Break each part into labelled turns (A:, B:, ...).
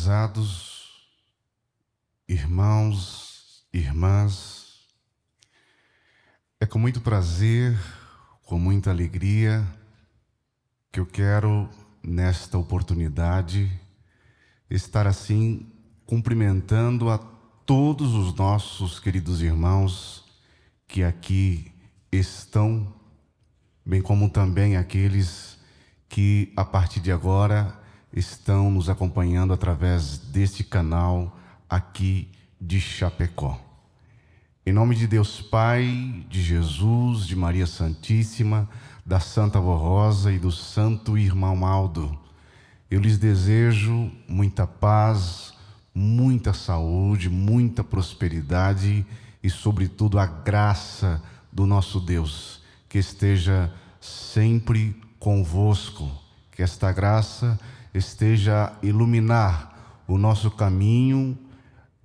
A: Prezados irmãos, irmãs, é com muito prazer, com muita alegria, que eu quero, nesta oportunidade, estar assim cumprimentando a todos os nossos queridos irmãos que aqui estão, bem como também aqueles que a partir de agora estão nos acompanhando através deste canal aqui de Chapecó. Em nome de Deus Pai, de Jesus, de Maria Santíssima, da Santa Avó Rosa e do Santo Irmão Aldo, eu lhes desejo muita paz, muita saúde, muita prosperidade e, sobretudo, a graça do nosso Deus, que esteja sempre convosco, que esta graça esteja a iluminar o nosso caminho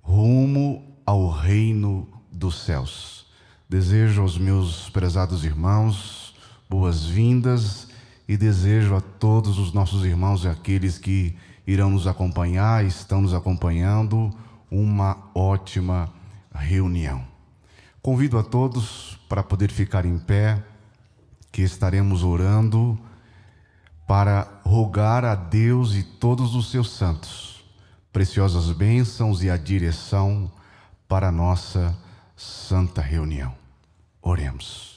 A: rumo ao reino dos céus. Desejo aos meus prezados irmãos boas-vindas e desejo a todos os nossos irmãos e aqueles que irão nos acompanhar, estão nos acompanhando, uma ótima reunião. Convido a todos para poder ficar em pé, que estaremos orando para rogar a Deus e todos os seus santos preciosas bênçãos e a direção para a nossa santa reunião. Oremos.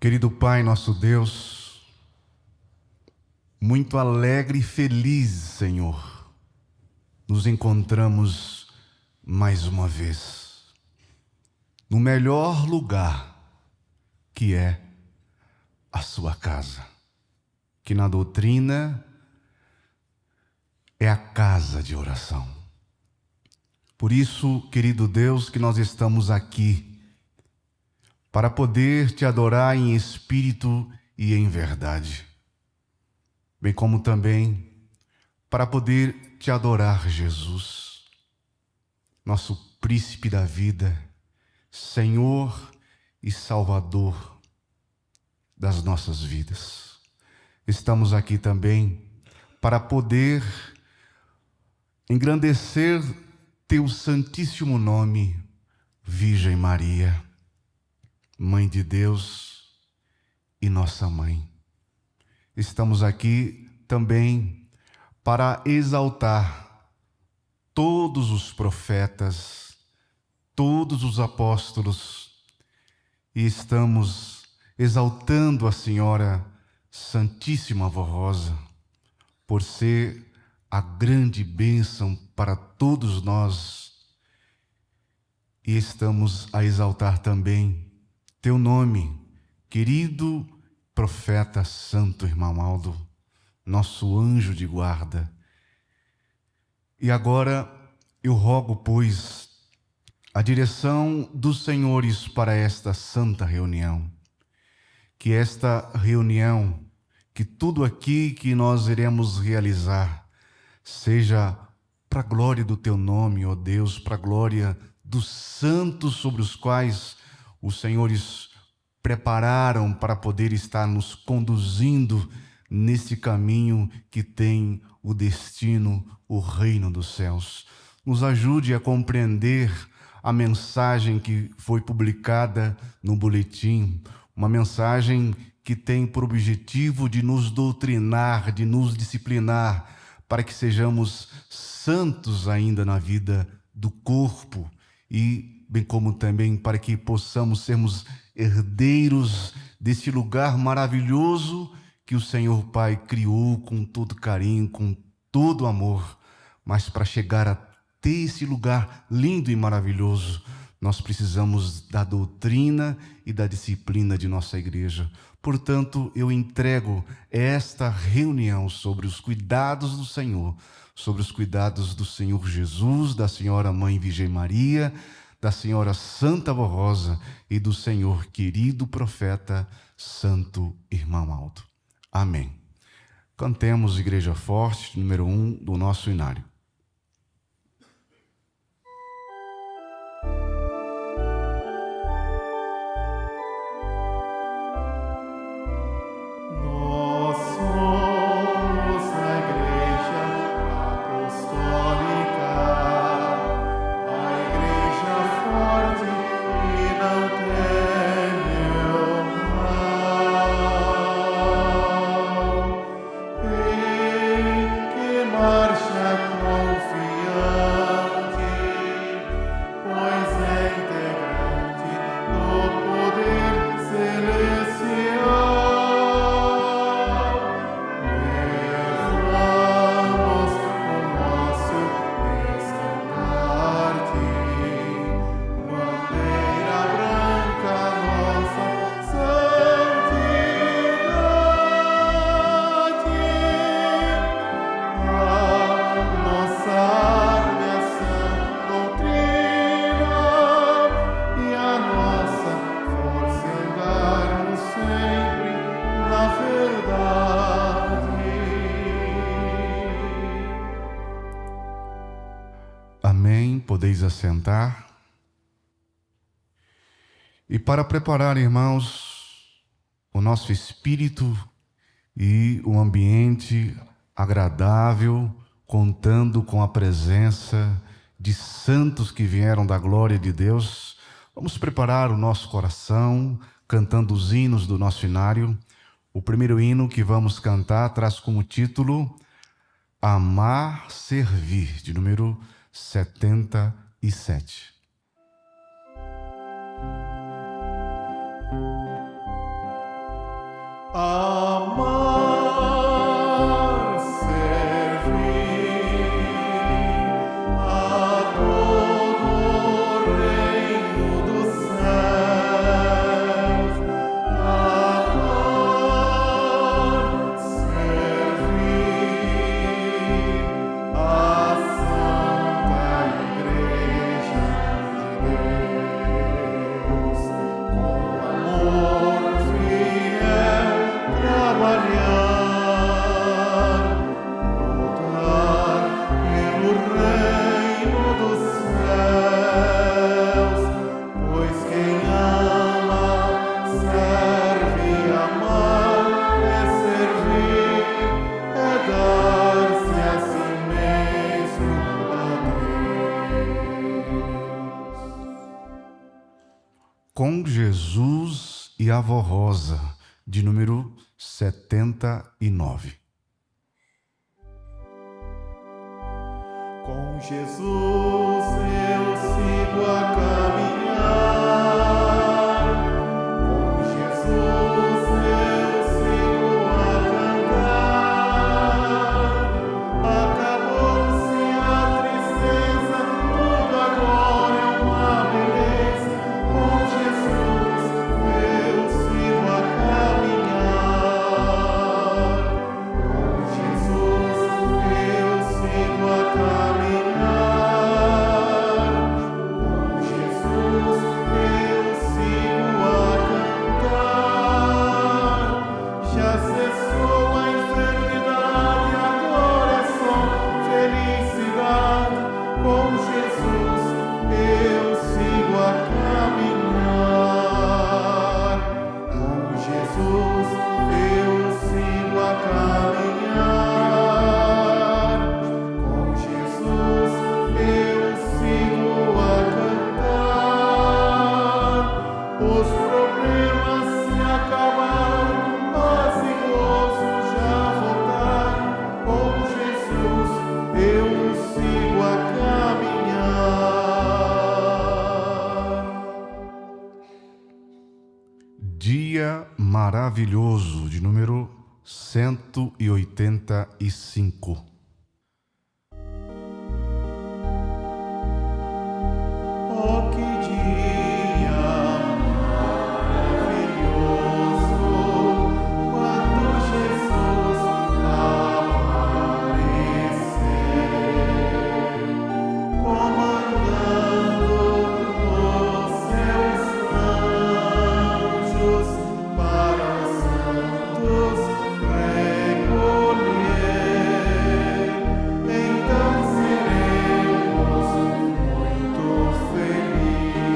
A: Querido Pai, nosso Deus, muito alegre e feliz, Senhor, nos encontramos mais uma vez no melhor lugar, que é a sua casa, que na doutrina é a casa de oração. Por isso, querido Deus, que nós estamos aqui para poder te adorar em espírito e em verdade, bem como também para poder te adorar, Jesus, nosso príncipe da vida, Senhor e Salvador das nossas vidas. Estamos aqui também para poder engrandecer teu santíssimo nome, Virgem Maria, Mãe de Deus e nossa Mãe. Estamos aqui também para exaltar todos os profetas, todos os apóstolos, e estamos exaltando a Senhora Santíssima Avó Rosa, por ser a grande bênção para todos nós, e estamos a exaltar também teu nome, querido profeta Santo Irmão Aldo, nosso anjo de guarda. E agora eu rogo, pois, a direção dos senhores para esta santa reunião, que esta reunião, que tudo aqui que nós iremos realizar, seja para a glória do teu nome, ó Deus, para a glória dos santos sobre os quais os senhores prepararam para poder estar nos conduzindo nesse caminho que tem o destino, o reino dos céus. Nos ajude a compreender a mensagem que foi publicada no boletim, uma mensagem que tem por objetivo de nos doutrinar, de nos disciplinar, para que sejamos santos ainda na vida do corpo e, bem como também para que possamos sermos herdeiros desse lugar maravilhoso que o Senhor Pai criou com todo carinho, com todo amor. Mas para chegar a ter esse lugar lindo e maravilhoso, nós precisamos da doutrina e da disciplina de nossa igreja. Portanto, eu entrego esta reunião sobre os cuidados do Senhor, sobre os cuidados do Senhor Jesus, da Senhora Mãe Virgem Maria, da Senhora Santa Avó Rosa e do Senhor querido profeta Santo Irmão Aldo. Amém. Cantemos Igreja Forte, número 1 do nosso inário.
B: No
A: Amém. Podeis assentar. E para preparar, irmãos, o nosso espírito e um ambiente agradável, contando com a presença de santos que vieram da glória de Deus, vamos preparar o nosso coração, cantando os hinos do nosso inário. O primeiro hino que vamos cantar traz como título Amar, Servir, de número 77.
B: Amar, servir a todo o reino dos céus. Amar, servir a Santa Igreja de Deus, com amor fiel trabalhar, lutar pelo reino dos céus, pois quem ama serve. Amar é servir, é dar-se a si mesmo a Deus.
A: Com Jesus e a Avó Rosa, de número 79.
B: Com Jesus eu sigo a caminhar, com Jesus eu sigo a cantar. Acabou-se a tristeza, tudo agora é uma beleza. Com Jesus eu sigo a caminhar, com Jesus eu sigo a caminhar, com Jesus eu sigo a cantar. Já cessou a enfermidade, agora é só felicidade. Com Jesus eu sigo a caminhar, com Jesus eu sigo a caminhar, com Jesus eu sigo a cantar. Os problemas se acabaram, paz e gozo já voltaram. Com Jesus eu sigo a caminhar.
A: Dia Maravilhoso, de número 185.
B: Oh, que dia maravilhoso, quando Jesus apareceu, comandando os seus anjos para os santos recolher. Então seremos muito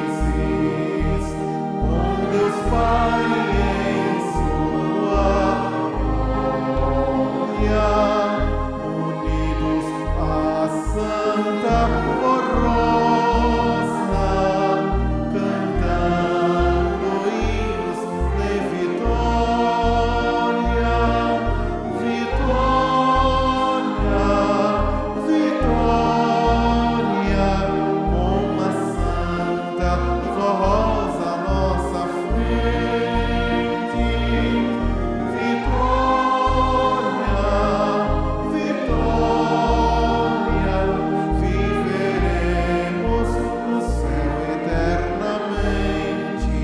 B: felizes, com Deus Pai em sua glória, unidos à Santa Rosa, cantando hinos de vitória, vitória, vitória, com a Santa Rosa à nossa frente. Vitória, vitória, viveremos no céu eternamente.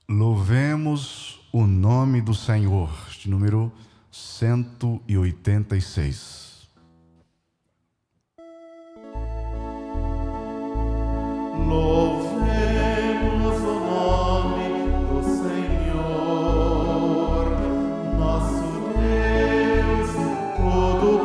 A: Louvemos o nome do Senhor, de número 186.
B: Louvemos o nome do Senhor, nosso Deus, todo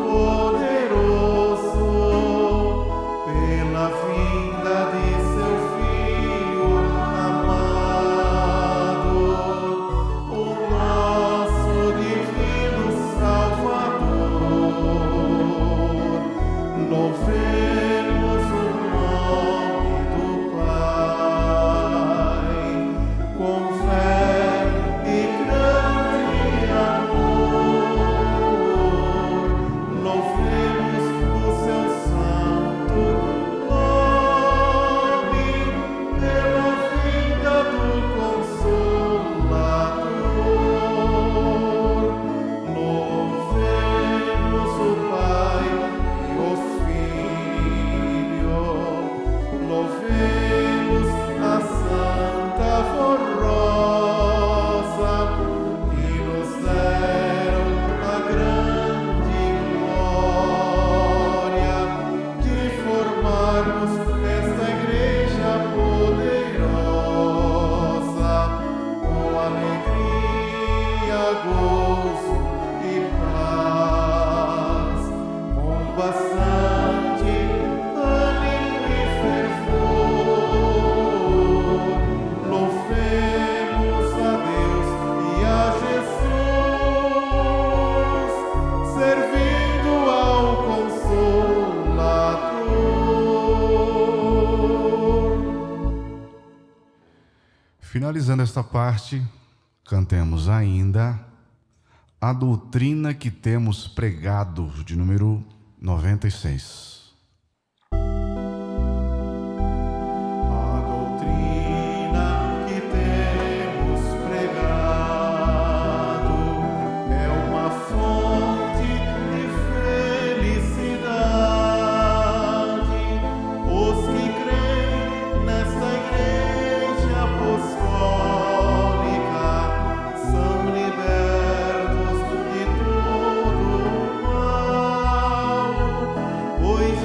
B: gozo e paz, com bastante ânimo e fervor. Louvemos a Deus e a Jesus, servindo ao Consolador.
A: Finalizando esta parte, cantemos ainda a doutrina que temos pregado, de número 96.
B: A doutrina que temos pregado é uma fonte de felicidade. Os que creem nesta igreja apostólica são libertos de todo o mal, pois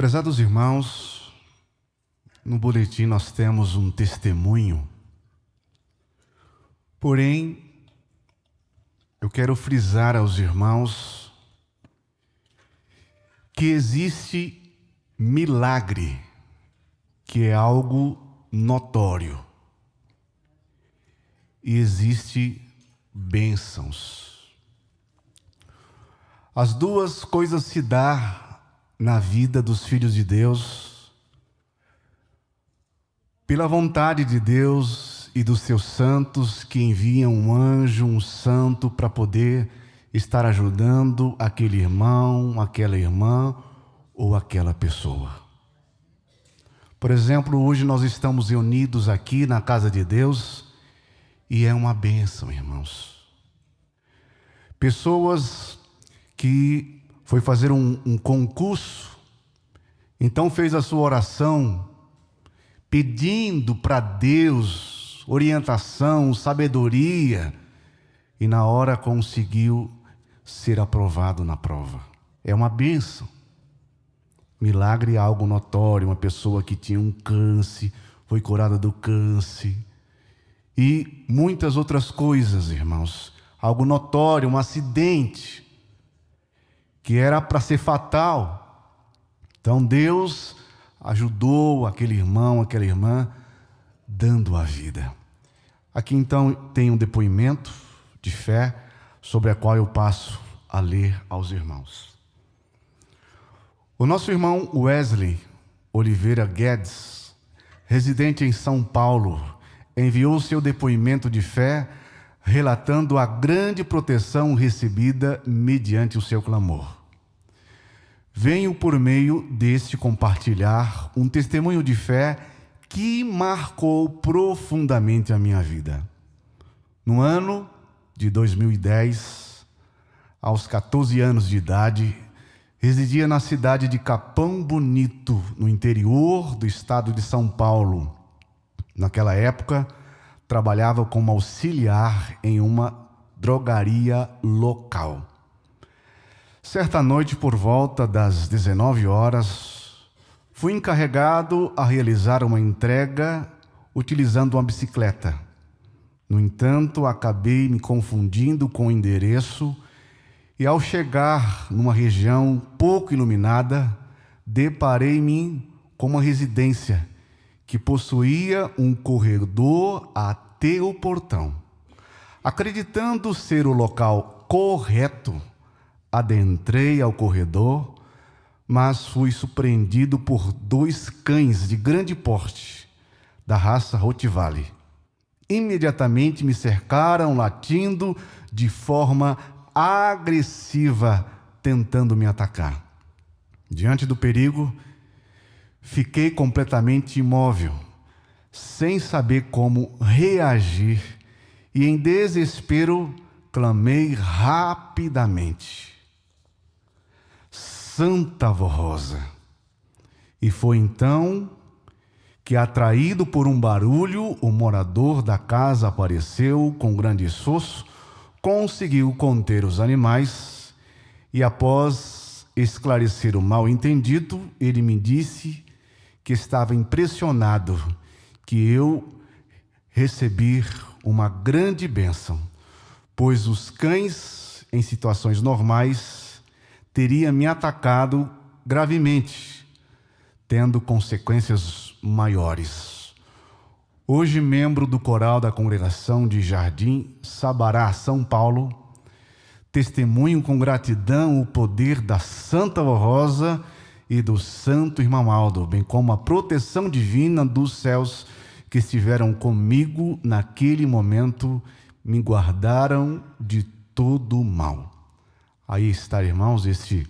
A: Prezados irmãos, no boletim nós temos um testemunho, porém, eu quero frisar aos irmãos que existe milagre, que é algo notório, e existe bênçãos. As duas coisas se dão na vida dos filhos de Deus, pela vontade de Deus e dos seus santos que enviam um anjo, um santo, para poder estar ajudando aquele irmão, aquela irmã ou aquela pessoa. Por exemplo, hoje nós estamos reunidos aqui na casa de Deus e é uma bênção, irmãos. Pessoas que foi fazer um concurso, então fez a sua oração pedindo para Deus orientação, sabedoria, e na hora conseguiu ser aprovado na prova. É uma bênção. Milagre é algo notório, uma pessoa que tinha um câncer, foi curada do câncer, e muitas outras coisas, irmãos. Algo notório, um acidente, que era para ser fatal. Então Deus ajudou aquele irmão, aquela irmã, dando a vida. Aqui então tem um depoimento de fé, sobre a qual eu passo a ler aos irmãos. O nosso irmão Wesley Oliveira Guedes, residente em São Paulo, enviou seu depoimento de fé, relatando a grande proteção recebida mediante o seu clamor. Venho por meio deste compartilhar um testemunho de fé que marcou profundamente a minha vida. No ano de 2010, aos 14 anos de idade, residia na cidade de Capão Bonito, no interior do estado de São Paulo. Naquela época, trabalhava como auxiliar em uma drogaria local. Certa noite, por volta das 19 horas, fui encarregado a realizar uma entrega utilizando uma bicicleta. No entanto, acabei me confundindo com o endereço e, ao chegar numa região pouco iluminada, deparei-me com uma residência que possuía um corredor até o portão. Acreditando ser o local correto, adentrei ao corredor, mas fui surpreendido por 2 cães de grande porte, da raça Rottweiler. Imediatamente me cercaram, latindo de forma agressiva, tentando me atacar. Diante do perigo, fiquei completamente imóvel, sem saber como reagir, e em desespero clamei rapidamente: Santa Avó Rosa. E foi então que, atraído por um barulho, o morador da casa apareceu com grande esforço, conseguiu conter os animais e, após esclarecer o mal-entendido, ele me disse que estava impressionado que eu recebi uma grande bênção, pois os cães, em situações normais, teriam me atacado gravemente, tendo consequências maiores. Hoje, membro do coral da congregação de Jardim Sabará, São Paulo, testemunho com gratidão o poder da Santa Avó Rosa e do Santo Irmão Aldo, bem como a proteção divina dos céus que estiveram comigo naquele momento, me guardaram de todo o mal. Aí está, irmãos, este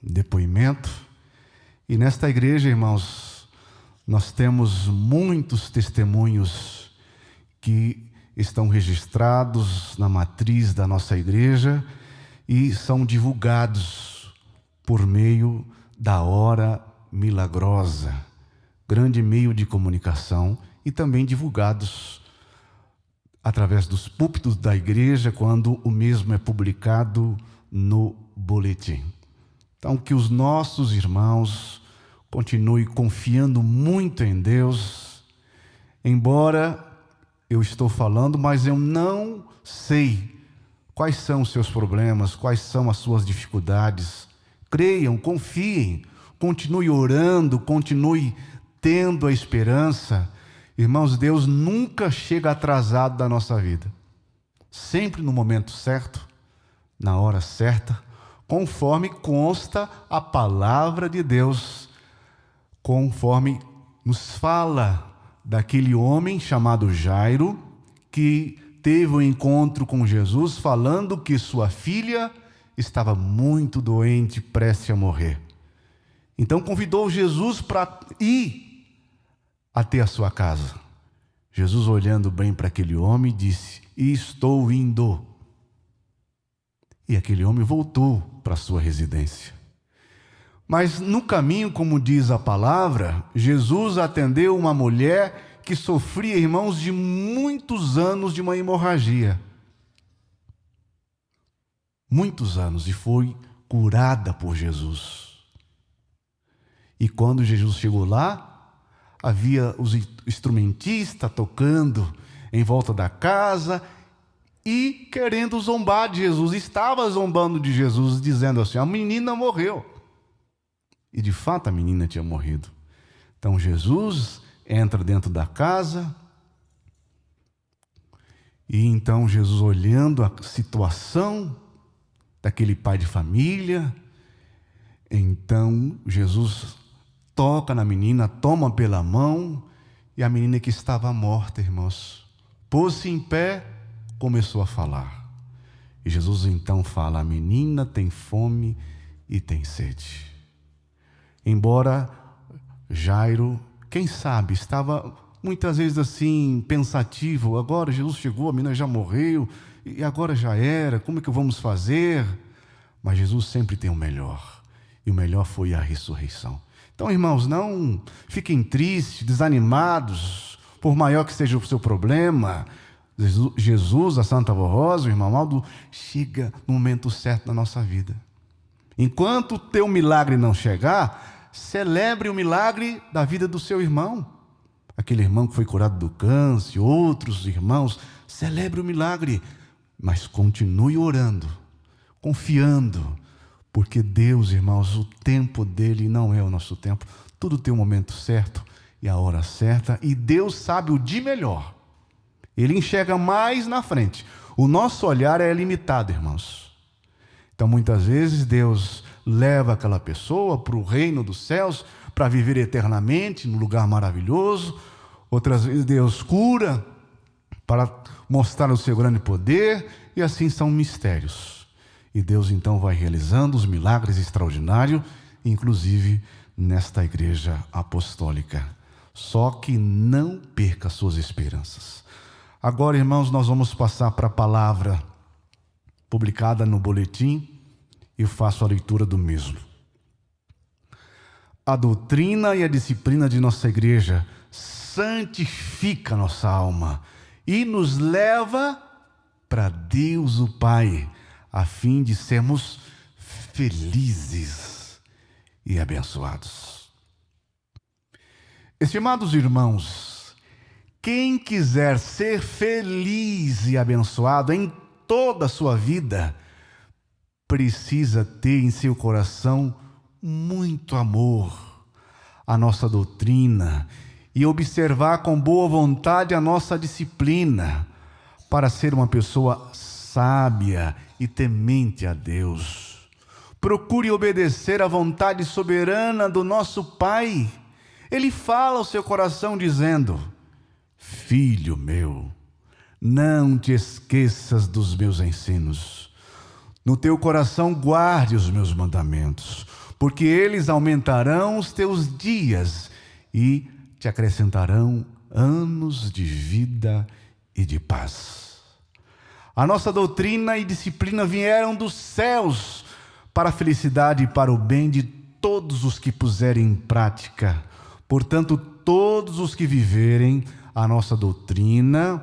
A: depoimento. E nesta igreja, irmãos, nós temos muitos testemunhos que estão registrados na matriz da nossa igreja e são divulgados por meio da hora milagrosa, grande meio de comunicação, e também divulgados através dos púlpitos da igreja, quando o mesmo é publicado no boletim. Então, que os nossos irmãos continue confiando muito em Deus. Embora eu estou falando, mas eu não sei quais são os seus problemas, quais são as suas dificuldades. Creiam, confiem, continue orando, continue tendo a esperança. Irmãos, Deus nunca chega atrasado da nossa vida. Sempre no momento certo, na hora certa, conforme consta a palavra de Deus, conforme nos fala daquele homem chamado Jairo, que teve um encontro com Jesus, falando que sua filha estava muito doente, prestes a morrer. Então convidou Jesus para ir até a sua casa. Jesus, olhando bem para aquele homem, disse: estou indo. E aquele homem voltou para a sua residência. Mas no caminho, como diz a palavra, Jesus atendeu uma mulher que sofria, irmãos, de muitos anos de uma hemorragia. Muitos anos, e foi curada por Jesus. E quando Jesus chegou lá, havia os instrumentistas tocando em volta da casa e querendo zombar de Jesus. Estava zombando de Jesus, dizendo assim: a menina morreu. E de fato a menina tinha morrido. Então Jesus entra dentro da casa, e então Jesus, olhando a situação daquele pai de família, então Jesus toca na menina, toma pela mão, e a menina que estava morta, irmãos, pôs-se em pé, começou a falar. E Jesus então fala: a menina tem fome e tem sede. Embora Jairo, quem sabe, estava muitas vezes assim, pensativo: agora Jesus chegou, a menina já morreu, e agora já era, como é que vamos fazer? Mas Jesus sempre tem o melhor, e o melhor foi a ressurreição. Então, irmãos, não fiquem tristes, desanimados, por maior que seja o seu problema. Jesus, a Santa Avó Rosa, o irmão Aldo, chega no momento certo na nossa vida. Enquanto o teu milagre não chegar, celebre o milagre da vida do seu irmão. Aquele irmão que foi curado do câncer, outros irmãos, celebre o milagre, mas continue orando, confiando, porque Deus, irmãos, o tempo dele não é o nosso tempo. Tudo tem o momento certo e a hora certa, e Deus sabe o de melhor. Ele enxerga mais na frente. O nosso olhar é limitado, irmãos. Então, muitas vezes, Deus leva aquela pessoa para o reino dos céus, para viver eternamente num lugar maravilhoso. Outras vezes, Deus cura para mostrar o seu grande poder, e assim são mistérios. E Deus, então, vai realizando os milagres extraordinários, inclusive nesta igreja apostólica. Só que não perca suas esperanças. Agora, irmãos, nós vamos passar para a palavra publicada no boletim, e eu faço a leitura do mesmo. A doutrina e a disciplina de nossa igreja santifica nossa alma e nos leva para Deus o Pai, a fim de sermos felizes e abençoados. Estimados irmãos, quem quiser ser feliz e abençoado em toda a sua vida, precisa ter em seu coração muito amor à nossa doutrina e observar com boa vontade a nossa disciplina, para ser uma pessoa sábia e temente a Deus. Procure obedecer à vontade soberana do nosso Pai. Ele fala ao seu coração dizendo: filho meu, não te esqueças dos meus ensinos. No teu coração guarde os meus mandamentos, porque eles aumentarão os teus dias e te acrescentarão anos de vida e de paz. A nossa doutrina e disciplina vieram dos céus para a felicidade e para o bem de todos os que puserem em prática. Portanto, todos os que viverem a nossa doutrina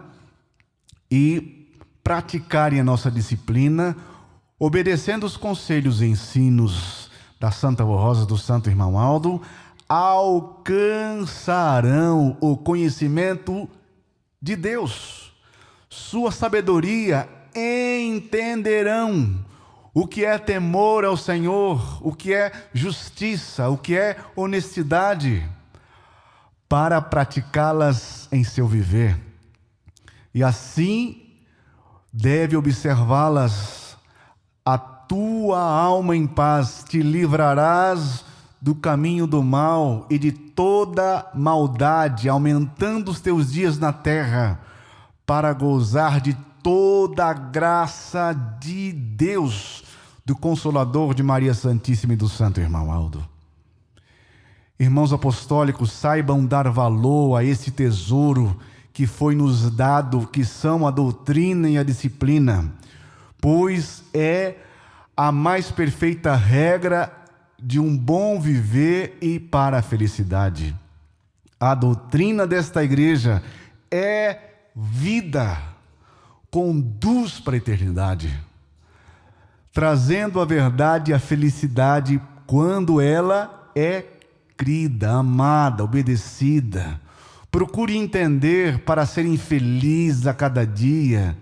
A: e praticarem a nossa disciplina, obedecendo os conselhos e ensinos da Santa Avó Rosa, do Santo Irmão Aldo, alcançarão o conhecimento de Deus. Sua sabedoria entenderão o que é temor ao Senhor, o que é justiça, o que é honestidade, para praticá-las em seu viver. E assim deve observá-las. A tua alma em paz, te livrarás do caminho do mal e de toda maldade, aumentando os teus dias na terra, para gozar de toda a graça de Deus, do Consolador, de Maria Santíssima e do Santo Irmão Aldo. Irmãos apostólicos, saibam dar valor a esse tesouro que foi nos dado, que são a doutrina e a disciplina, pois é a mais perfeita regra de um bom viver e para a felicidade. A doutrina desta igreja é vida, conduz para a eternidade, trazendo a verdade e a felicidade quando ela é crida, amada, obedecida. Procure entender para ser infeliz a cada dia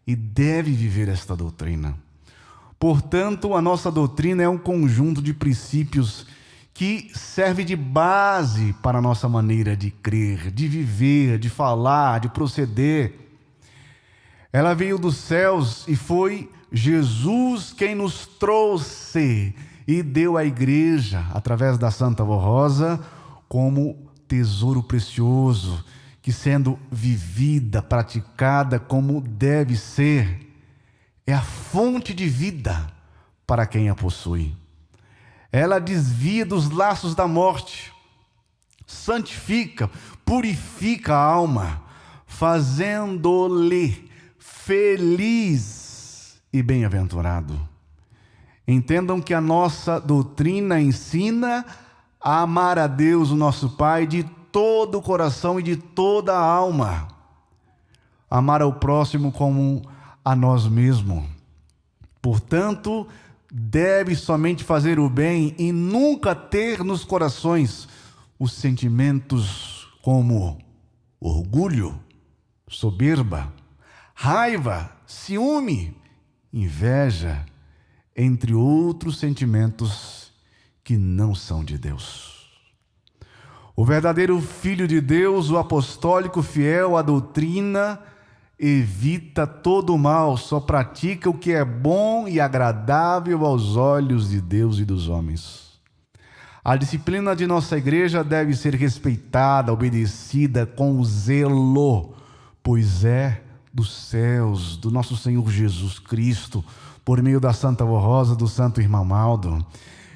A: e deve viver esta doutrina. Portanto, a nossa doutrina é um conjunto de princípios que serve de base para a nossa maneira de crer, de viver, de falar, de proceder. Ela veio dos céus e foi Jesus quem nos trouxe e deu à igreja, através da Santa Voz Rosa, como tesouro precioso, que sendo vivida, praticada como deve ser, é a fonte de vida para quem a possui. Ela desvia dos laços da morte, santifica, purifica a alma, fazendo-lhe feliz e bem-aventurado. Entendam que a nossa doutrina ensina a amar a Deus, o nosso Pai, de todo o coração e de toda a alma. Amar ao próximo como a nós mesmos. Portanto, deve somente fazer o bem e nunca ter nos corações os sentimentos como orgulho, soberba, raiva, ciúme, inveja, entre outros sentimentos que não são de Deus. O verdadeiro Filho de Deus, o apostólico fiel à doutrina, evita todo o mal, só pratica o que é bom e agradável aos olhos de Deus e dos homens. A disciplina de nossa igreja deve ser respeitada, obedecida com zelo, pois é dos céus, do nosso Senhor Jesus Cristo, por meio da Santa Voz Rosa, do Santo Irmão Aldo.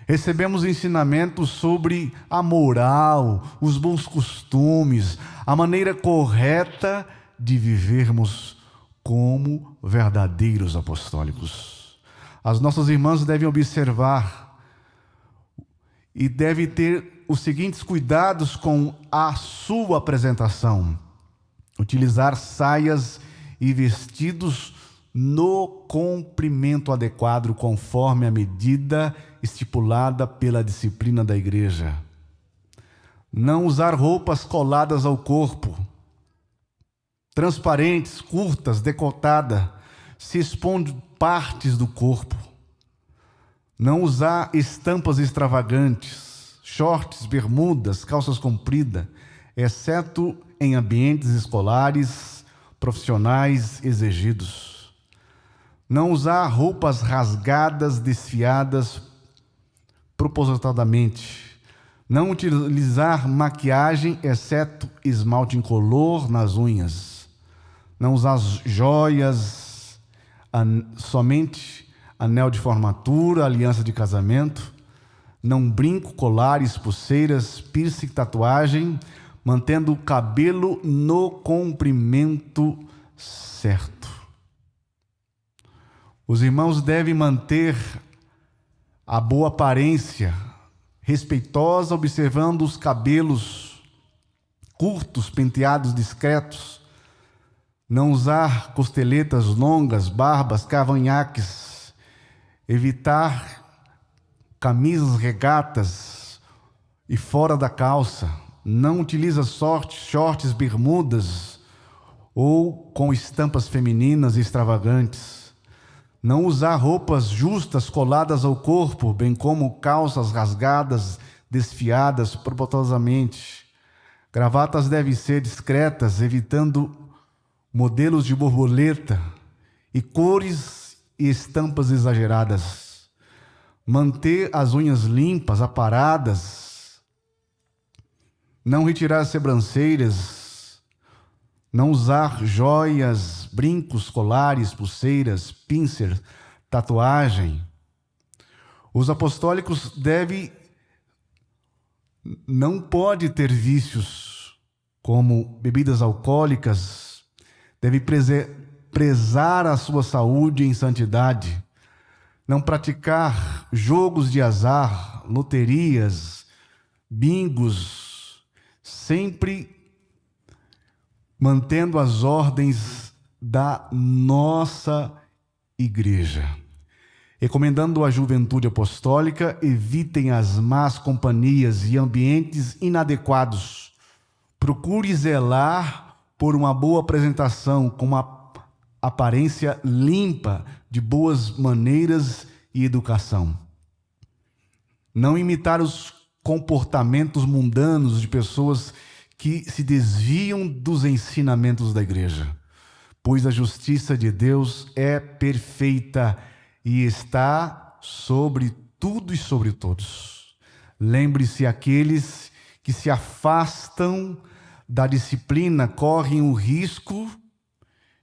A: Recebemos ensinamentos sobre a moral, os bons costumes, a maneira correta de vivermos como verdadeiros apostólicos. As nossas irmãs devem observar e devem ter os seguintes cuidados com a sua apresentação: utilizar saias e vestidos no comprimento adequado, conforme a medida estipulada pela disciplina da igreja. Não usar roupas coladas ao corpo, transparentes, curtas, decotadas, se expondo partes do corpo. Não usar estampas extravagantes, shorts, bermudas, calças compridas, exceto em ambientes escolares, profissionais exigidos. Não usar roupas rasgadas, desfiadas propositadamente. Não utilizar maquiagem, exceto esmalte incolor nas unhas. Não usar joias, somente anel de formatura, aliança de casamento. Não brinco, colares, pulseiras, piercing, tatuagem, mantendo o cabelo no comprimento certo. Os irmãos devem manter a boa aparência, respeitosa, observando os cabelos curtos, penteados discretos. Não usar costeletas longas, barbas, cavanhaques. Evitar camisas regatas e fora da calça. Não utiliza shorts, bermudas ou com estampas femininas extravagantes. Não usar roupas justas coladas ao corpo, bem como calças rasgadas, desfiadas propositalmente. Gravatas devem ser discretas, evitando modelos de borboleta e cores e estampas exageradas. Manter as unhas limpas, aparadas. Não retirar as sobrancelhas. Não usar joias, brincos, colares, pulseiras, pincer, tatuagem. Os apostólicos não pode ter vícios como bebidas alcoólicas, deve prezar a sua saúde em santidade, não praticar jogos de azar, loterias, bingos, sempre mantendo as ordens da nossa igreja. Recomendando a juventude apostólica, evitem as más companhias e ambientes inadequados. Procure zelar por uma boa apresentação, com uma aparência limpa, de boas maneiras e educação. Não imitar os comportamentos mundanos de pessoas que se desviam dos ensinamentos da igreja, pois a justiça de Deus é perfeita e está sobre tudo e sobre todos. Lembre-se, aqueles que se afastam da disciplina correm o risco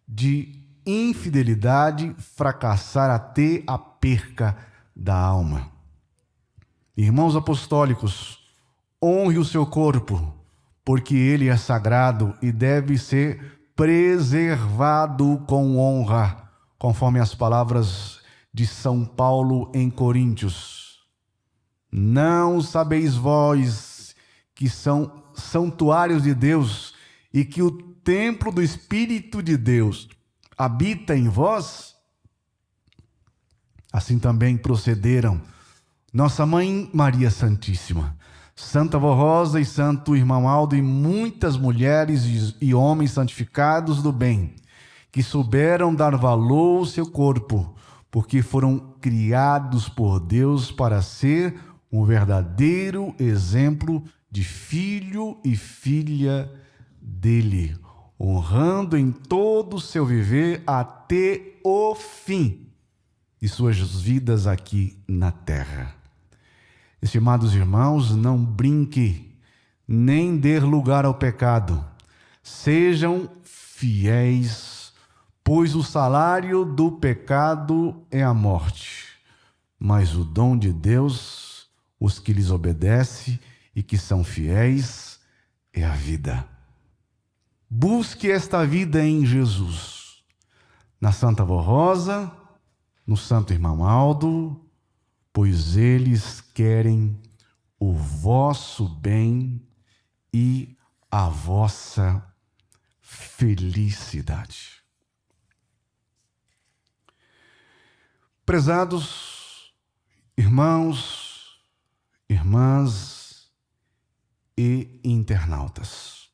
A: de infidelidade, fracassar até a perca da alma. Irmãos apostólicos, honre o seu corpo, porque ele é sagrado e deve ser preservado com honra, conforme as palavras de São Paulo em Coríntios. Não sabeis vós que são santuários de Deus e que o templo do Espírito de Deus habita em vós? Assim também procederam nossa Mãe Maria Santíssima, Santa Avó Rosa e Santo Irmão Aldo e muitas mulheres e homens santificados do bem, que souberam dar valor ao seu corpo, porque foram criados por Deus para ser um verdadeiro exemplo de filho e filha dele, honrando em todo o seu viver até o fim de suas vidas aqui na terra. Estimados irmãos, não brinque, nem dê lugar ao pecado. Sejam fiéis, pois o salário do pecado é a morte, mas o dom de Deus, os que lhes obedecem e que são fiéis, é a vida. Busque esta vida em Jesus, na Santa Avó Rosa, no Santo Irmão Aldo, pois eles querem o vosso bem e a vossa felicidade. Prezados irmãos, irmãs e internautas,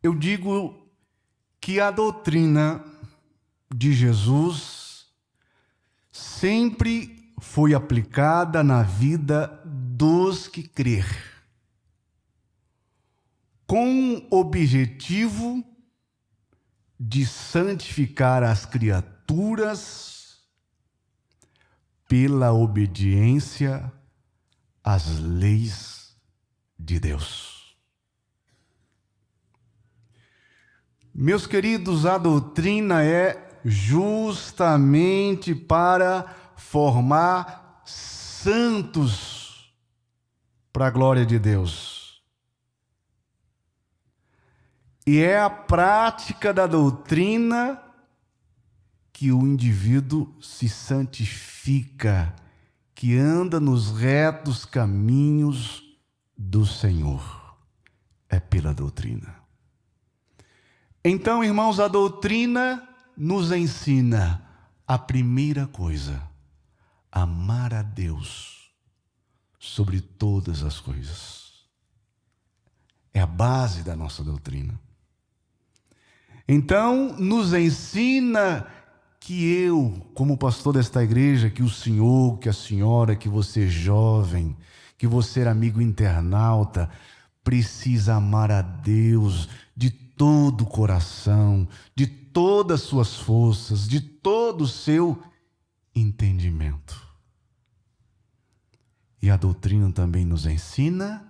A: eu digo que a doutrina de Jesus sempre foi aplicada na vida dos que crer, com o objetivo de santificar as criaturas pela obediência às leis de Deus. Meus queridos, a doutrina é justamente para formar santos para a glória de Deus. E é a prática da doutrina que o indivíduo se santifica, que anda nos retos caminhos do Senhor. É pela doutrina. Então, irmãos, a doutrina nos ensina a primeira coisa: amar a Deus sobre todas as coisas. É a base da nossa doutrina. Então, nos ensina que eu, como pastor desta igreja, que o senhor, que a senhora, que você jovem, que você amigo internauta, precisa amar a Deus de todo o coração, de todas as suas forças, de todo o seu entendimento. E a doutrina também nos ensina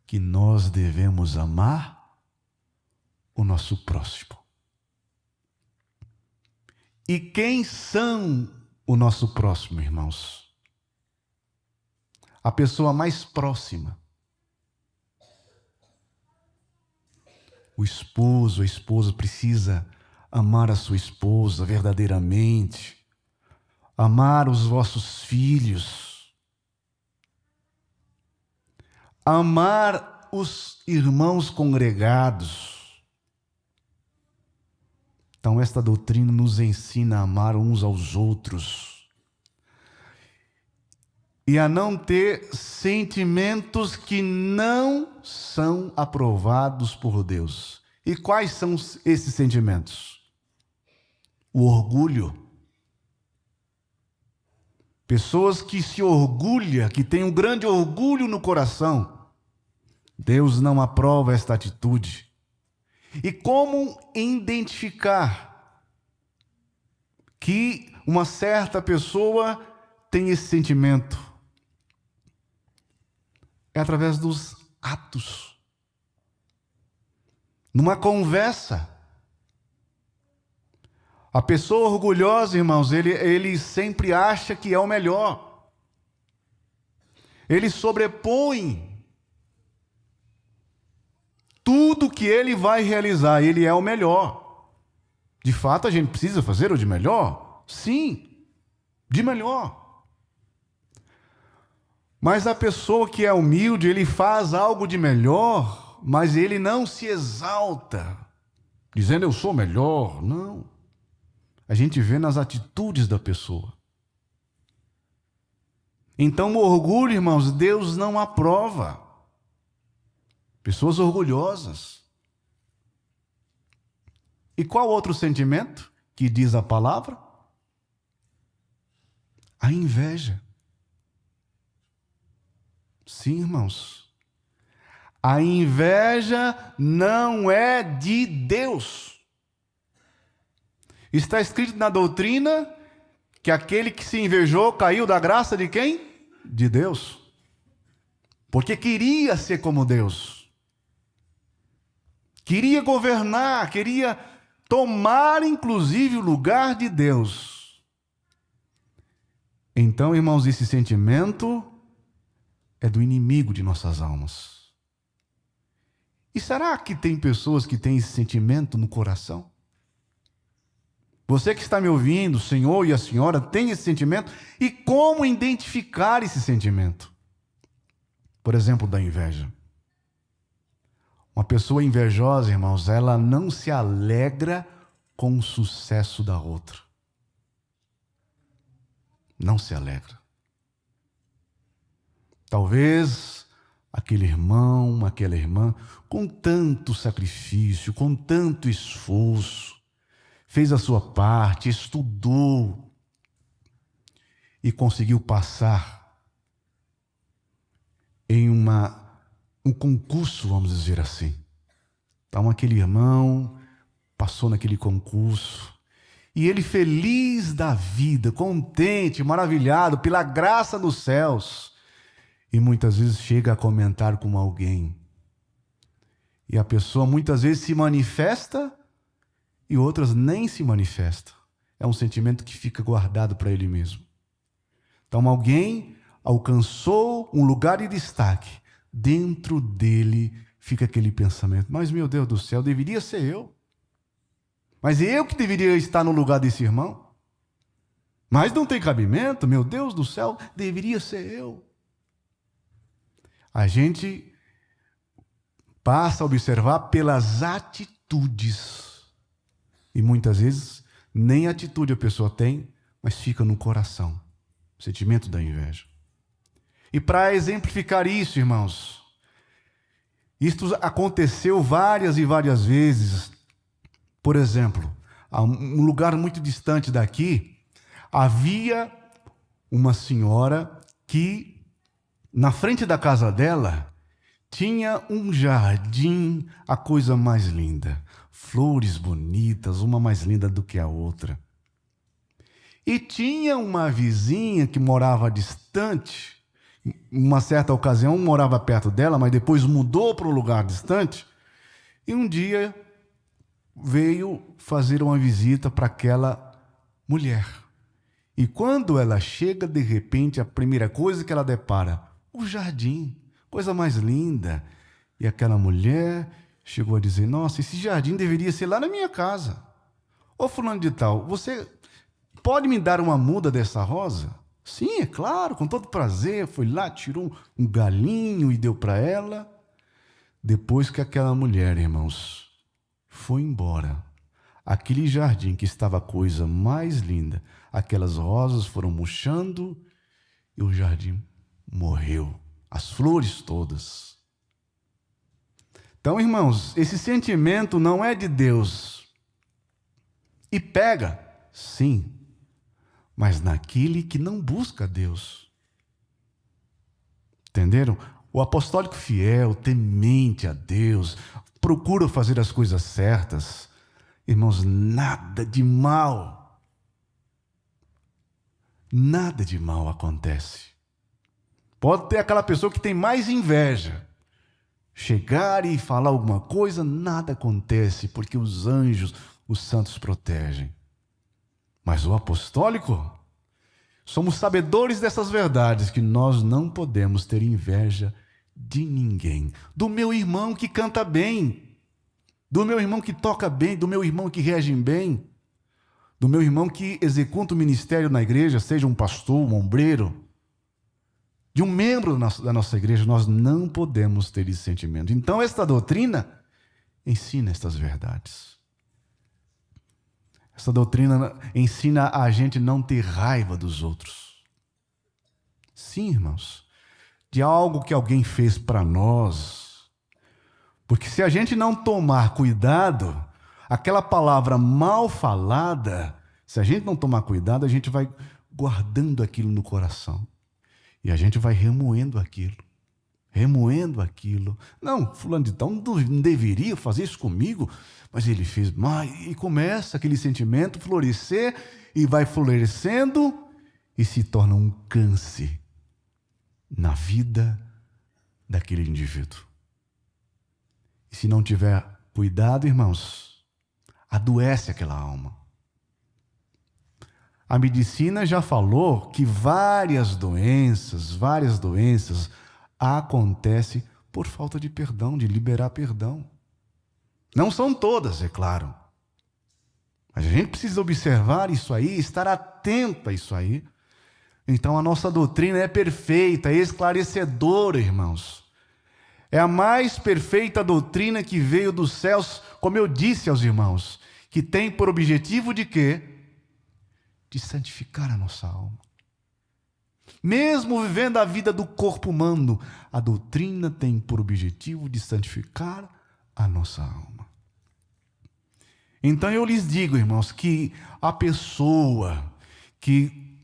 A: que nós devemos amar o nosso próximo. E quem são o nosso próximo, irmãos? A pessoa mais próxima. O esposo, a esposa precisa amar a sua esposa verdadeiramente. Amar os vossos filhos. Amar os irmãos congregados. Então, esta doutrina nos ensina a amar uns aos outros e a não ter sentimentos que não são aprovados por Deus. E quais são esses sentimentos? O orgulho. Pessoas que se orgulham, que têm um grande orgulho no coração. Deus não aprova esta atitude. E como identificar que uma certa pessoa tem esse sentimento? É através dos atos. Numa conversa. A pessoa orgulhosa, irmãos, ele sempre acha que é o melhor. Ele sobrepõe tudo que ele vai realizar, ele é o melhor. De fato, a gente precisa fazer o de melhor? Sim, de melhor. Mas a pessoa que é humilde, ele faz algo de melhor, mas ele não se exalta, dizendo eu sou melhor. Não. A gente vê nas atitudes da pessoa. Então, o orgulho, irmãos, Deus não aprova. Pessoas orgulhosas. E qual outro sentimento que diz a palavra? A inveja. Sim, irmãos. A inveja não é de Deus. Está escrito na doutrina que aquele que se invejou caiu da graça de quem? De Deus. Porque queria ser como Deus. Queria governar, queria tomar inclusive o lugar de Deus. Então, irmãos, esse sentimento é do inimigo de nossas almas. E será que tem pessoas que têm esse sentimento no coração? Você que está me ouvindo, o senhor e a senhora, tem esse sentimento? E como identificar esse sentimento? Por exemplo, da inveja. Uma pessoa invejosa, irmãos, ela não se alegra com o sucesso da outra. Não se alegra. Talvez aquele irmão, aquela irmã, com tanto sacrifício, com tanto esforço, fez a sua parte, estudou e conseguiu passar em um concurso, vamos dizer assim. Então, aquele irmão passou naquele concurso e ele feliz da vida, contente, maravilhado pela graça dos céus. E muitas vezes chega a comentar com alguém. E a pessoa muitas vezes se manifesta e outras nem se manifesta. É um sentimento que fica guardado para ele mesmo. Então alguém alcançou um lugar de destaque. Dentro dele fica aquele pensamento. Mas meu Deus do céu, deveria ser eu. Mas eu que deveria estar no lugar desse irmão. Mas não tem cabimento, meu Deus do céu, deveria ser eu. A gente passa a observar pelas atitudes. E muitas vezes, nem atitude a pessoa tem, mas fica no coração. O sentimento da inveja. E para exemplificar isso, irmãos, isto aconteceu várias e várias vezes. Por exemplo, a um lugar muito distante daqui, havia uma senhora que, na frente da casa dela, tinha um jardim, a coisa mais linda. Flores bonitas, uma mais linda do que a outra. E tinha uma vizinha que morava distante. Uma certa ocasião morava perto dela, mas depois mudou para um lugar distante. E um dia veio fazer uma visita para aquela mulher. E quando ela chega, de repente, a primeira coisa que ela depara, o jardim, coisa mais linda. E aquela mulher chegou a dizer, nossa, esse jardim deveria ser lá na minha casa. Ô fulano de tal, você pode me dar uma muda dessa rosa? Sim, é claro, com todo prazer. Foi lá, tirou um galinho e deu para ela. Depois que aquela mulher, irmãos, foi embora, aquele jardim que estava a coisa mais linda, aquelas rosas foram murchando e o jardim morreu, as flores todas. Então, irmãos, esse sentimento não é de Deus. E pega, sim, mas naquele que não busca Deus. Entenderam? O apostólico fiel, temente a Deus, procura fazer as coisas certas. Irmãos, nada de mal acontece. Pode ter aquela pessoa que tem mais inveja. Chegar e falar alguma coisa, nada acontece, porque os anjos, os santos protegem. Mas o apostólico, somos sabedores dessas verdades, que nós não podemos ter inveja de ninguém. Do meu irmão que canta bem, do meu irmão que toca bem, do meu irmão que reage bem, do meu irmão que executa o ministério na igreja, seja um pastor, um ombreiro, de um membro da nossa igreja, nós não podemos ter esse sentimento. Então, esta doutrina ensina estas verdades. Essa doutrina ensina a gente não ter raiva dos outros. Sim, irmãos, de algo que alguém fez para nós. Porque se a gente não tomar cuidado, aquela palavra mal falada, se a gente não tomar cuidado, a gente vai guardando aquilo no coração. E a gente vai remoendo aquilo. Não, fulano de tal não deveria fazer isso comigo, mas ele fez mais. E começa aquele sentimento florescer, e vai florescendo, e se torna um câncer na vida daquele indivíduo. E se não tiver cuidado, irmãos, adoece aquela alma. A medicina já falou que várias doenças acontecem por falta de perdão, de liberar perdão. Não são todas, é claro. Mas a gente precisa observar isso aí, estar atento a isso aí. Então a nossa doutrina é perfeita, é esclarecedora, irmãos. É a mais perfeita doutrina que veio dos céus, como eu disse aos irmãos, que tem por objetivo de quê? De santificar a nossa alma. Mesmo vivendo a vida do corpo humano, a doutrina tem por objetivo de santificar a nossa alma. Então eu lhes digo, irmãos, que a pessoa que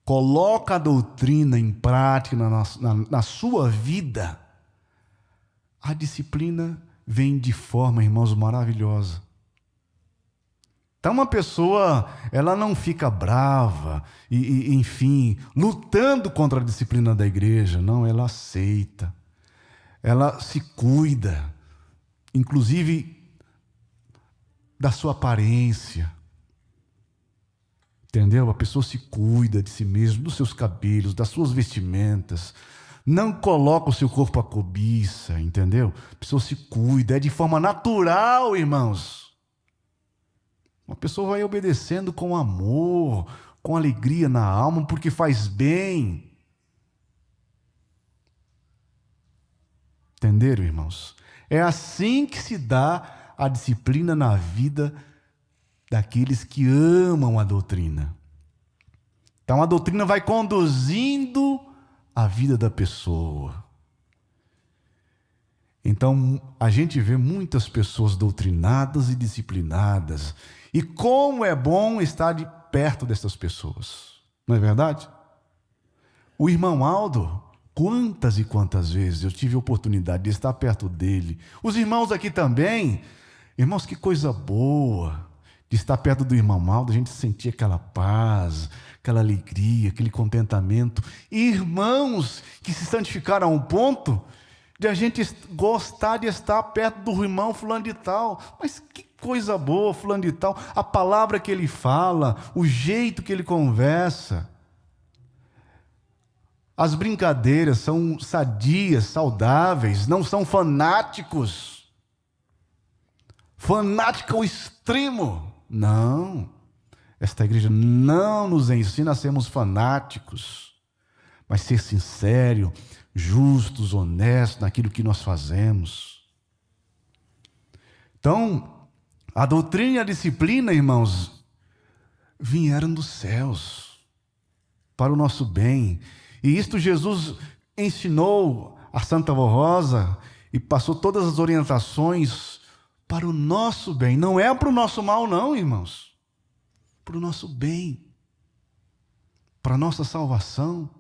A: coloca a doutrina em prática na sua vida, a disciplina vem de forma, irmãos, maravilhosa. Então uma pessoa, ela não fica brava enfim, lutando contra a disciplina da igreja. Não, ela aceita. Ela se cuida, inclusive da sua aparência. Entendeu? A pessoa se cuida de si mesma, dos seus cabelos, das suas vestimentas. Não coloca o seu corpo à cobiça, entendeu? A pessoa se cuida, é de forma natural, irmãos. Uma pessoa vai obedecendo com amor, com alegria na alma, porque faz bem. Entenderam, irmãos? É assim que se dá a disciplina na vida daqueles que amam a doutrina. Então a doutrina vai conduzindo a vida da pessoa. Então, a gente vê muitas pessoas doutrinadas e disciplinadas. E como é bom estar de perto dessas pessoas. Não é verdade? O irmão Aldo, quantas e quantas vezes eu tive a oportunidade de estar perto dele. Os irmãos aqui também. Irmãos, que coisa boa de estar perto do irmão Aldo. A gente sentia aquela paz, aquela alegria, aquele contentamento. Irmãos que se santificaram a um ponto de a gente gostar de estar perto do irmão fulano de tal. Mas que coisa boa, fulano de tal. A palavra que ele fala, o jeito que ele conversa. As brincadeiras são sadias, saudáveis, não são fanáticos. Fanático ao extremo. Não. Esta igreja não nos ensina a sermos fanáticos, mas ser sincero, justos, honestos naquilo que nós fazemos. Então, a doutrina e a disciplina, irmãos, vieram dos céus para o nosso bem. E isto Jesus ensinou a Santa Vó Rosa e passou todas as orientações para o nosso bem. Não é para o nosso mal, não, irmãos. Para o nosso bem. Para a nossa salvação.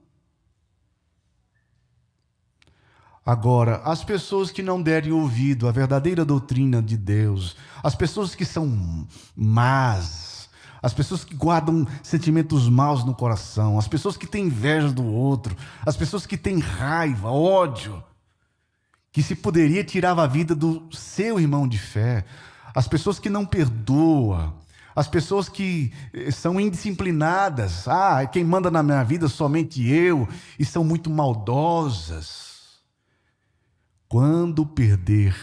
A: Agora, as pessoas que não derem ouvido à verdadeira doutrina de Deus, as pessoas que são más, as pessoas que guardam sentimentos maus no coração, as pessoas que têm inveja do outro, as pessoas que têm raiva, ódio, que se poderia tirar a vida do seu irmão de fé, as pessoas que não perdoam, as pessoas que são indisciplinadas, quem manda na minha vida somente eu, e são muito maldosas. Quando perder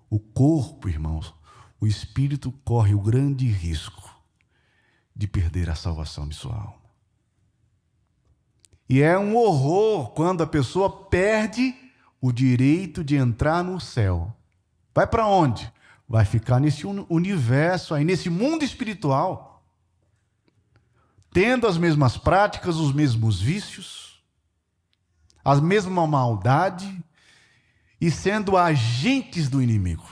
A: o corpo, irmãos, o espírito corre o grande risco de perder a salvação de sua alma. E é um horror quando a pessoa perde o direito de entrar no céu. Vai para onde? Vai ficar nesse universo aí, nesse mundo espiritual, tendo as mesmas práticas, os mesmos vícios, a mesma maldade, e sendo agentes do inimigo,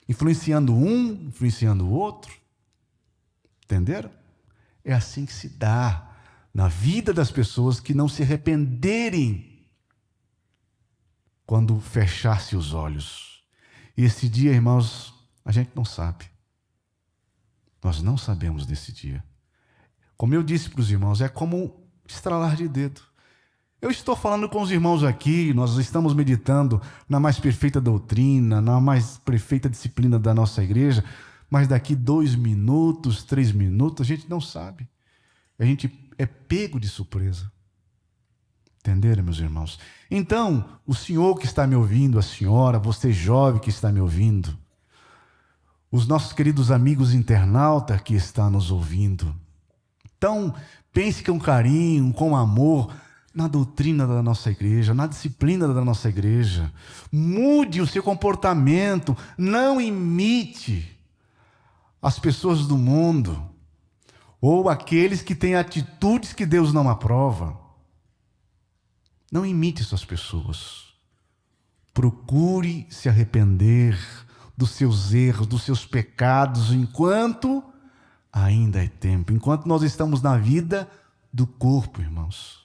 A: influenciando um, influenciando o outro. Entenderam? É assim que se dá na vida das pessoas que não se arrependerem quando fechasse os olhos. E esse dia, irmãos, a gente não sabe. Nós não sabemos desse dia. Como eu disse para os irmãos, é como estralar de dedo. Eu estou falando com os irmãos aqui, nós estamos meditando na mais perfeita doutrina, na mais perfeita disciplina da nossa igreja, mas daqui 2 minutos, 3 minutos, a gente não sabe. A gente é pego de surpresa. Entenderam, meus irmãos? Então, o senhor que está me ouvindo, a senhora, você jovem que está me ouvindo, os nossos queridos amigos internautas que estão nos ouvindo, então, pense com carinho, com amor, na doutrina da nossa igreja, na disciplina da nossa igreja. Mude o seu comportamento, não imite as pessoas do mundo, ou aqueles que têm atitudes que Deus não aprova. Não imite essas pessoas. Procure se arrepender dos seus erros, dos seus pecados, enquanto ainda é tempo, enquanto nós estamos na vida do corpo, irmãos.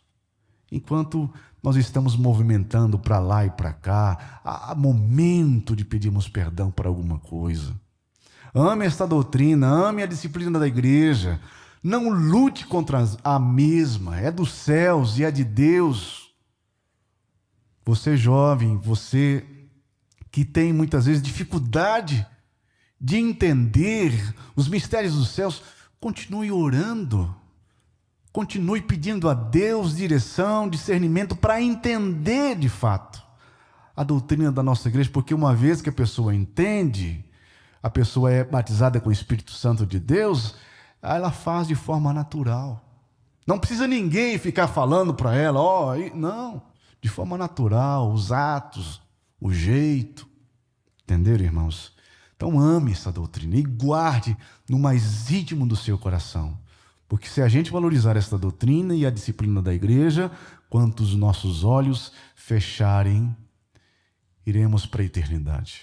A: Enquanto nós estamos movimentando para lá e para cá, há momento de pedirmos perdão por alguma coisa. Ame esta doutrina, ame a disciplina da igreja. Não lute contra a mesma, é dos céus e é de Deus. Você jovem, você que tem muitas vezes dificuldade de entender os mistérios dos céus, continue orando. Continue pedindo a Deus direção, discernimento para entender de fato a doutrina da nossa igreja, porque uma vez que a pessoa entende, a pessoa é batizada com o Espírito Santo de Deus, ela faz de forma natural. Não precisa ninguém ficar falando para ela, não, de forma natural, os atos, o jeito. Entenderam, irmãos? Então ame essa doutrina e guarde no mais íntimo do seu coração. Porque se a gente valorizar esta doutrina e a disciplina da igreja, quando os nossos olhos fecharem, iremos para a eternidade.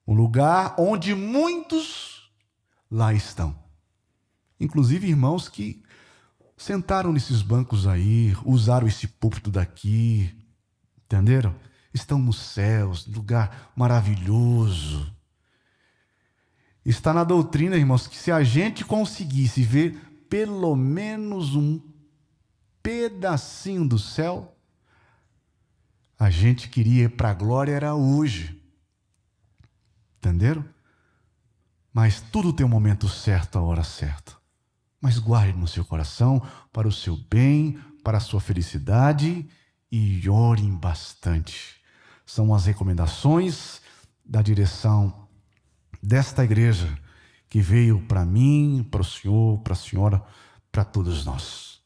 A: Um lugar onde muitos lá estão. Inclusive irmãos que sentaram nesses bancos aí, usaram esse púlpito daqui, entenderam? Estão nos céus, lugar maravilhoso. Está na doutrina, irmãos, que se a gente conseguisse ver pelo menos um pedacinho do céu, a gente queria ir para a glória, era hoje. Entenderam? Mas tudo tem um momento certo, a hora certa. Mas guarde no seu coração para o seu bem, para a sua felicidade e orem bastante. São as recomendações da direção desta igreja que veio para mim, para o senhor, para a senhora, para todos nós.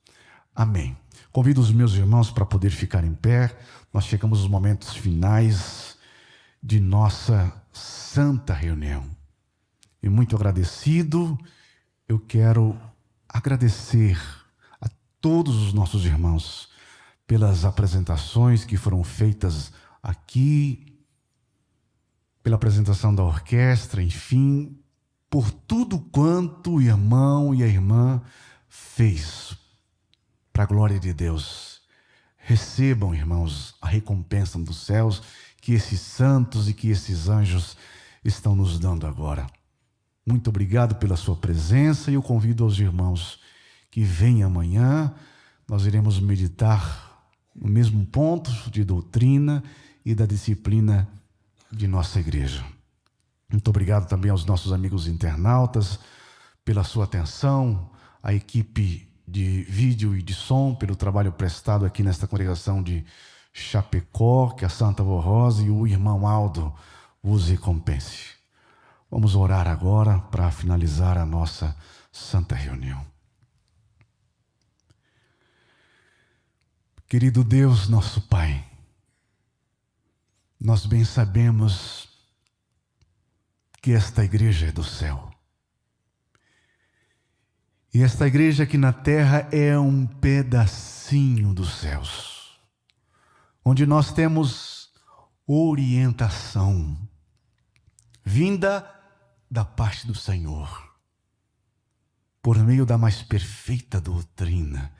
A: Amém. Convido os meus irmãos para poder ficar em pé. Nós chegamos aos momentos finais de nossa santa reunião. E muito agradecido, eu quero agradecer a todos os nossos irmãos pelas apresentações que foram feitas aqui, pela apresentação da orquestra, enfim, por tudo quanto o irmão e a irmã fez para a glória de Deus. Recebam, irmãos, a recompensa dos céus que esses santos e que esses anjos estão nos dando agora. Muito obrigado pela sua presença e eu convido aos irmãos que venham amanhã. Nós iremos meditar no mesmo ponto de doutrina e da disciplina de nossa igreja. Muito obrigado também aos nossos amigos internautas pela sua atenção, a equipe de vídeo e de som pelo trabalho prestado aqui nesta congregação de Chapecó, que a Santa Avó Rosa e o irmão Aldo vos recompense. Vamos orar agora para finalizar a nossa santa reunião. Querido Deus, nosso Pai, nós bem sabemos que esta igreja é do céu. E esta igreja aqui na terra é um pedacinho dos céus, onde nós temos orientação vinda da parte do Senhor, por meio da mais perfeita doutrina,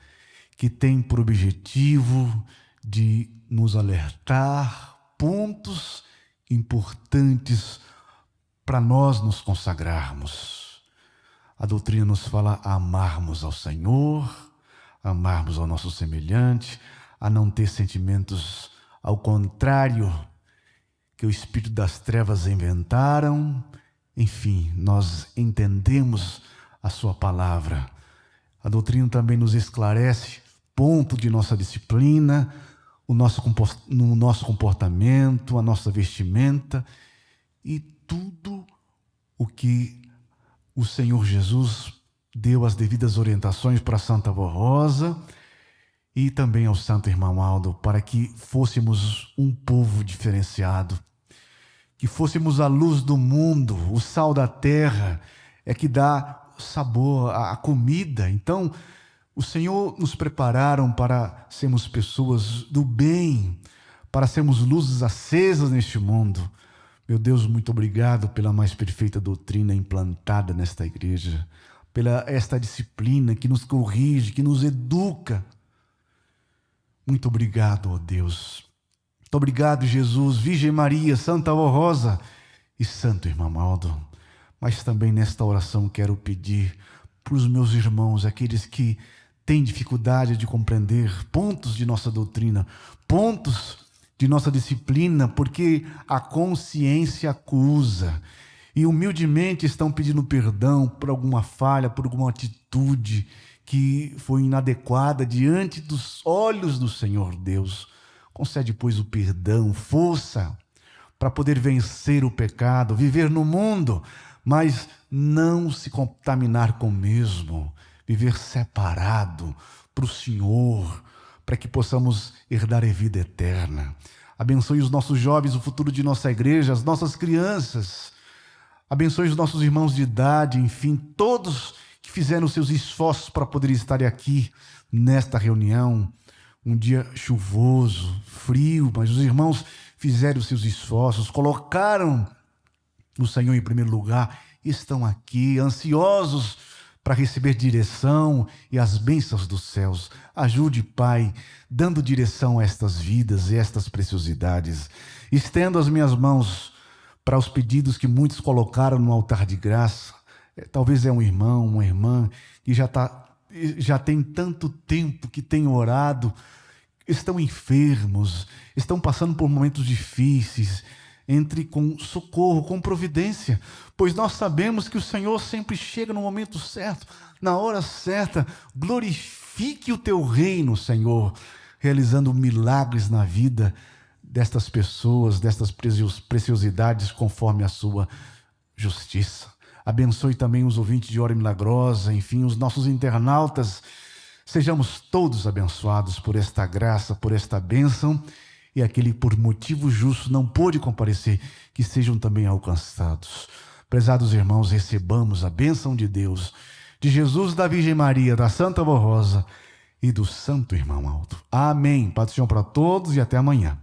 A: que tem por objetivo de nos alertar pontos importantes para nós nos consagrarmos. A doutrina nos fala a amarmos ao Senhor, a amarmos ao nosso semelhante, a não ter sentimentos ao contrário que o espírito das trevas inventaram. Enfim, nós entendemos a sua palavra. A doutrina também nos esclarece ponto de nossa disciplina, no nosso comportamento, a nossa vestimenta e tudo o que o Senhor Jesus deu as devidas orientações para a Santa Avó Rosa e também ao Santo Irmão Aldo, para que fôssemos um povo diferenciado, que fôssemos a luz do mundo, o sal da terra, é que dá sabor à comida. Então, o Senhor nos prepararam para sermos pessoas do bem, para sermos luzes acesas neste mundo. Meu Deus, muito obrigado pela mais perfeita doutrina implantada nesta igreja, pela esta disciplina que nos corrige, que nos educa. Muito obrigado, ó Deus. Muito obrigado, Jesus, Virgem Maria, Santa Avó Rosa e Santo Irmão Aldo. Mas também nesta oração quero pedir para os meus irmãos, aqueles que têm dificuldade de compreender pontos de nossa doutrina, pontos de nossa disciplina, porque a consciência acusa e humildemente estão pedindo perdão por alguma falha, por alguma atitude que foi inadequada diante dos olhos do Senhor Deus. Concede, pois, o perdão, força para poder vencer o pecado, viver no mundo, mas não se contaminar com o mesmo, viver separado para o Senhor, para que possamos herdar a vida eterna. Abençoe os nossos jovens, o futuro de nossa igreja, as nossas crianças. Abençoe os nossos irmãos de idade, enfim, todos que fizeram seus esforços para poder estar aqui nesta reunião. Um dia chuvoso, frio, mas os irmãos fizeram seus esforços, colocaram o Senhor em primeiro lugar, estão aqui ansiosos para receber direção e as bênçãos dos céus. Ajude, Pai, dando direção a estas vidas e estas preciosidades. Estendo as minhas mãos para os pedidos que muitos colocaram no altar de graça. Talvez é um irmão, uma irmã que já tem tanto tempo que tem orado, estão enfermos, estão passando por momentos difíceis. Entre com socorro, com providência, pois nós sabemos que o Senhor sempre chega no momento certo, na hora certa. Glorifique o teu reino, Senhor, realizando milagres na vida destas pessoas, destas preciosidades, conforme a sua justiça. Abençoe também os ouvintes de Hora Milagrosa, enfim, os nossos internautas. Sejamos todos abençoados por esta graça, por esta bênção. E aquele por motivo justo não pôde comparecer, que sejam também alcançados. Prezados irmãos, recebamos a bênção de Deus, de Jesus, da Virgem Maria, da Santa Vó Rosa e do Santo Irmão Alto. Amém. Paz do Senhor para todos e até amanhã.